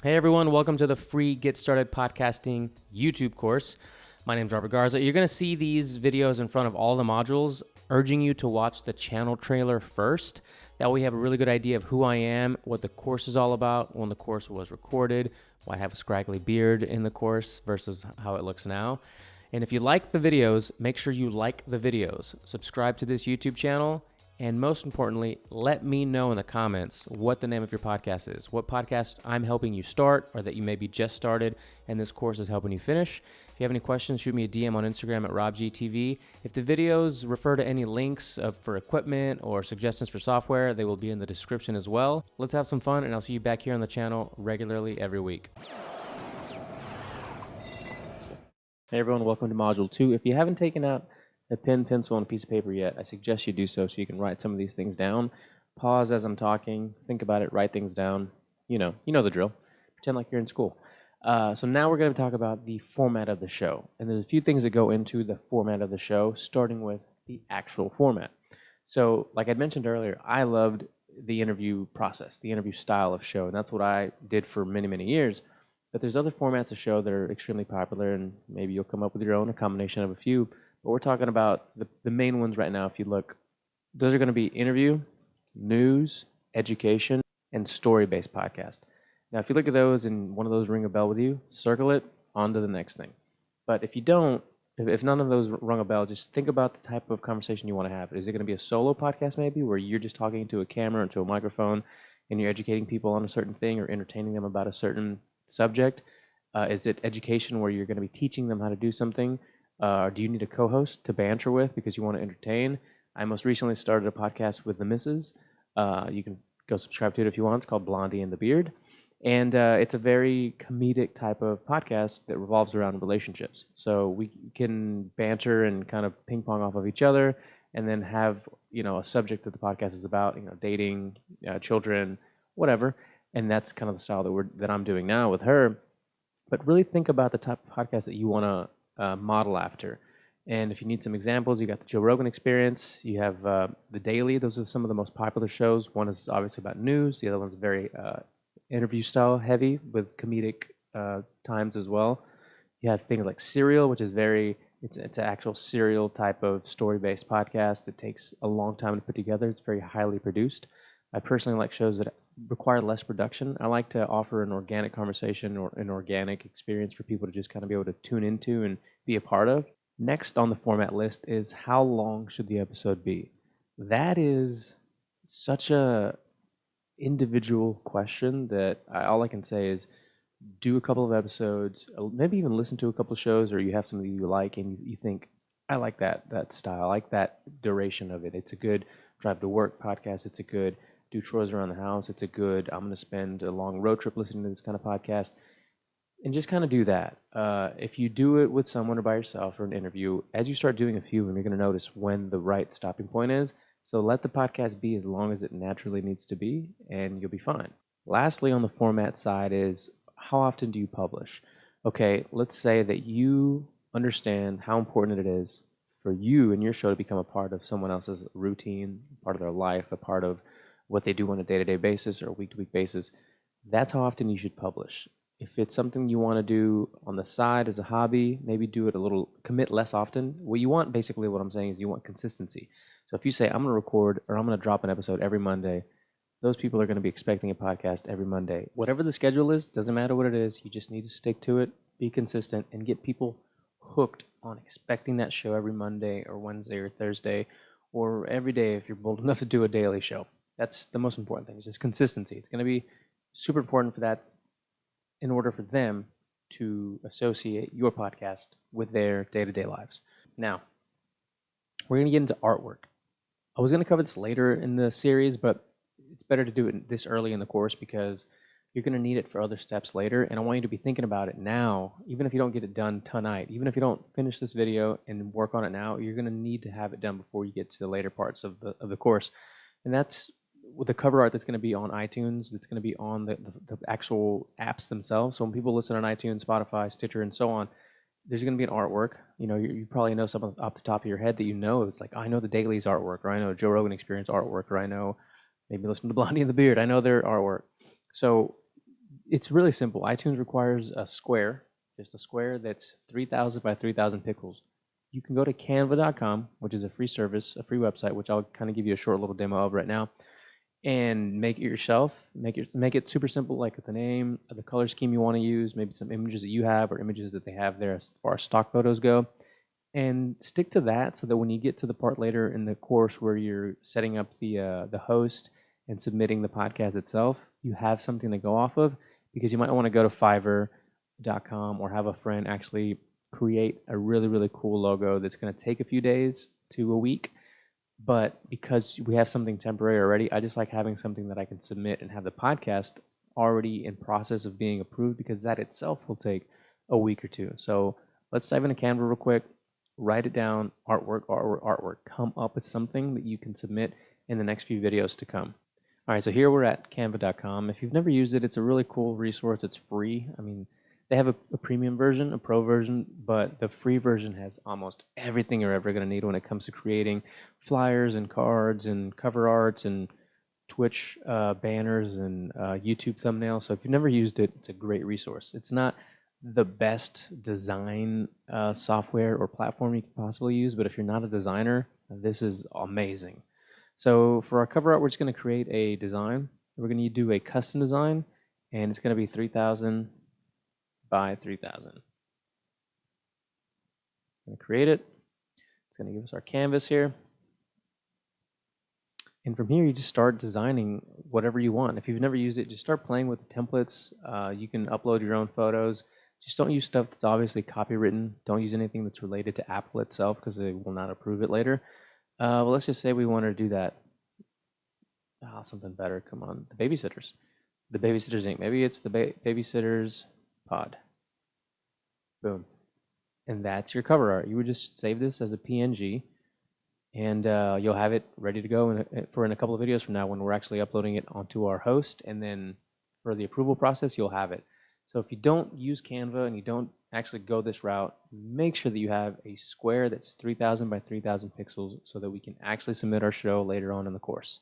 Hey everyone, welcome to the free Get Started Podcasting YouTube course. My name is Robert Garza. You're going to see these videos in front of all the modules, urging you to watch the channel trailer first. That way you have a really good idea of who I am, what the course is all about, when the course was recorded, why I have a scraggly beard in the course versus how it looks now. And if you like the videos, make sure you like the videos. Subscribe to this YouTube channel. And most importantly, let me know in the comments what the name of your podcast is, what podcast I'm helping you start or that you maybe just started and this course is helping you finish. If you have any questions, shoot me a DM on Instagram at RobGTV. If the videos refer to any links for equipment or suggestions for software, they will be in the description as well. Let's have some fun, and I'll see you back here on the channel regularly every week. Hey everyone, welcome to Module 2. If you haven't taken out a pen, pencil, and a piece of paper yet, I suggest you do so you can write some of these things down. Pause as I'm talking, think about it, write things down. You know the drill. Pretend like you're in school. So now we're going to talk about the format of the show. And there's a few things that go into the format of the show, starting with the actual format. So like I mentioned earlier, I loved the interview process, the interview style of show, and that's what I did for many, many years. But there's other formats of show that are extremely popular, and maybe you'll come up with your own, a combination of a few. But we're talking about the main ones right now. If you look, those are going to be interview, news, education, and story-based podcast. Now, if you look at those and one of those ring a bell with you, circle it, on to the next thing. But if you don't, if none of those rung a bell, just think about the type of conversation you want to have. Is it going to be a solo podcast maybe, where you're just talking to a camera or to a microphone and you're educating people on a certain thing or entertaining them about a certain subject? Is it education where you're going to be teaching them how to do something? Do you need a co-host to banter with because you want to entertain? I most recently started a podcast with the missus. You can go subscribe to it if you want. It's called Blondie and the Beard. And it's a very comedic type of podcast that revolves around relationships. So we can banter and kind of ping pong off of each other and then have, a subject that the podcast is about, dating, children, whatever. And that's kind of the style that I'm doing now with her. But really think about the type of podcast that you want to model after. And if you need some examples, you got the Joe Rogan Experience, you have The Daily. Those are some of the most popular shows. One is obviously about news. The other one's very interview style heavy with comedic times as well. You have things like Serial, which is it's an actual serial type of story-based podcast that takes a long time to put together. It's very highly produced. I personally like shows that require less production. I like to offer an organic conversation or an organic experience for people to just kind of be able to tune into and be a part of. Next on the format list is how long should the episode be? That is such a individual question that all I can say is do a couple of episodes, maybe even listen to a couple of shows, or you have something you like and you think, I like that style, I like that duration of it. It's a good drive to work podcast. It's a good do chores around the house. It's a good, I'm going to spend a long road trip listening to this kind of podcast. And just kind of do that. If you do it with someone or by yourself or an interview, as you start doing a few of them, you're going to notice when the right stopping point is. So let the podcast be as long as it naturally needs to be, and you'll be fine. Lastly, on the format side is how often do you publish? Okay, let's say that you understand how important it is for you and your show to become a part of someone else's routine, part of their life, a part of what they do on a day-to-day basis or a week-to-week basis. That's how often you should publish. If it's something you want to do on the side as a hobby, maybe do it commit less often. What you want, basically what I'm saying is you want consistency. So if you say, I'm going to record or I'm going to drop an episode every Monday, those people are going to be expecting a podcast every Monday. Whatever the schedule is, doesn't matter what it is, you just need to stick to it, be consistent, and get people hooked on expecting that show every Monday or Wednesday or Thursday or every day if you're bold enough to do a daily show. That's the most important thing, is just consistency. It's going to be super important for that in order for them to associate your podcast with their day-to-day lives. Now, we're going to get into artwork. I was going to cover this later in the series, but it's better to do it this early in the course because you're going to need it for other steps later. And I want you to be thinking about it now, even if you don't get it done tonight, even if you don't finish this video and work on it now, you're going to need to have it done before you get to the later parts of the course. And that's with the cover art that's going to be on iTunes, that's going to be on the actual apps themselves. So when people listen on iTunes, Spotify, Stitcher, and so on, there's going to be an artwork. You probably know some off the top of your head that It's like, I know the Daily's artwork, or I know Joe Rogan Experience artwork, or I know maybe listen to Blondie and the Beard. I know their artwork. So It's really simple. iTunes requires a square, just a square that's 3,000 by 3,000 pixels. You can go to canva.com, which is a free service, a free website, which I'll kind of give you a short little demo of right now, and make it yourself. Make it super simple, like the name, the color scheme you want to use, maybe some images that you have or images that they have there as far as stock photos go, and stick to that so that when you get to the part later in the course where you're setting up the host and submitting the podcast itself, you have something to go off of, because you might want to go to Fiverr.com or have a friend actually create a really, really cool logo that's going to take a few days to a week. But because we have something temporary already, I just like having something that I can submit and have the podcast already in process of being approved, because that itself will take a week or two. So let's dive into Canva real quick, write it down, artwork, artwork, artwork. Come up with something that you can submit in the next few videos to come. All right, so here we're at canva.com. If you've never used it, it's a really cool resource. It's free. I mean, they have a premium version, a pro version, but the free version has almost everything you're ever going to need when it comes to creating flyers and cards and cover arts and Twitch banners and YouTube thumbnails. So if you've never used it, it's a great resource. It's not the best design software or platform you could possibly use, but if you're not a designer, this is amazing. So for our cover art, we're just going to create a design. We're going to do a custom design, and it's going to be 3,000 by 3,000. I'm going to create it. It's going to give us our canvas here. And from here, you just start designing whatever you want. If you've never used it, just start playing with the templates. You can upload your own photos. Just don't use stuff that's obviously copywritten. Don't use anything that's related to Apple itself, because they will not approve it later. Well, let's just say we want to do that. Something better. Come on. The Babysitters. The Babysitters Inc. Maybe it's the Babysitters Pod. Boom. And that's your cover art. You would just save this as a PNG, and you'll have it ready to go in a couple of videos from now when we're actually uploading it onto our host. And then for the approval process, you'll have it. So if you don't use Canva and you don't actually go this route, make sure that you have a square that's 3,000 by 3,000 pixels so that we can actually submit our show later on in the course.